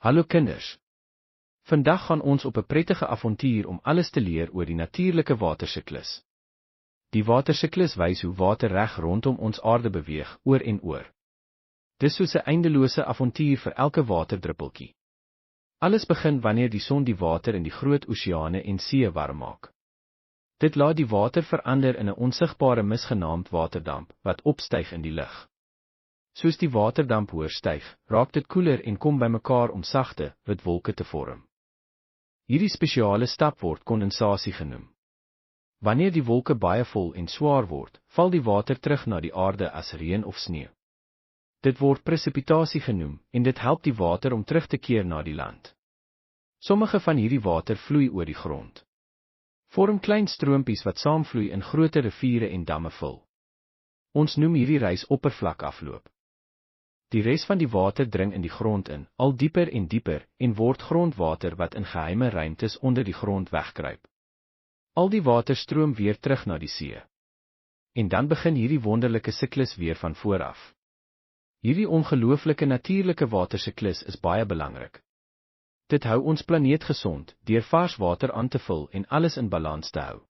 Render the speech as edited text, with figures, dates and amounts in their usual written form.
Hallo kinders. Vandag gaan ons op 'n prettige avontuur om alles te leer oor die natuurlike watersiklus. Die watersiklus wys hoe water reg rondom ons aarde beweeg, oor en oor. Dis soos 'n eindelose avontuur vir elke waterdruppeltjie. Alles begin wanneer die son die water in die groot oseane en see warm maak. Dit laat die water verander in 'n onsigbare mis genaamd waterdamp, wat opstyg in die lug. Soos die waterdamp hoër styg, raak dit koeler en kom bymekaar om sagte, wit wolke te vorm. Hierdie spesiale stap word kondensasie genoem. Wanneer die wolke baie vol en swaar word, val die water terug na die aarde as reën of sneeu. Dit word presipitasie genoem, en dit help die water om terug te keer na die land. Sommige van hierdie water vloei oor die grond. Vorm klein stroompies wat saamvloei in groter riviere en damme vul. Ons noem hierdie reis oppervlakafloop. Die res van die water dring in die grond in, al dieper en word grondwater wat in geheime ruimtes onder die grond wegkruip. Al die water stroom weer terug na die see. En dan begin hierdie wonderlike siklus weer van voor af. Hierdie ongelooflike natuurlike watersiklus is baie belangrik. Dit hou ons planeet gesond, deur vars water aan te vul en alles in balans te hou.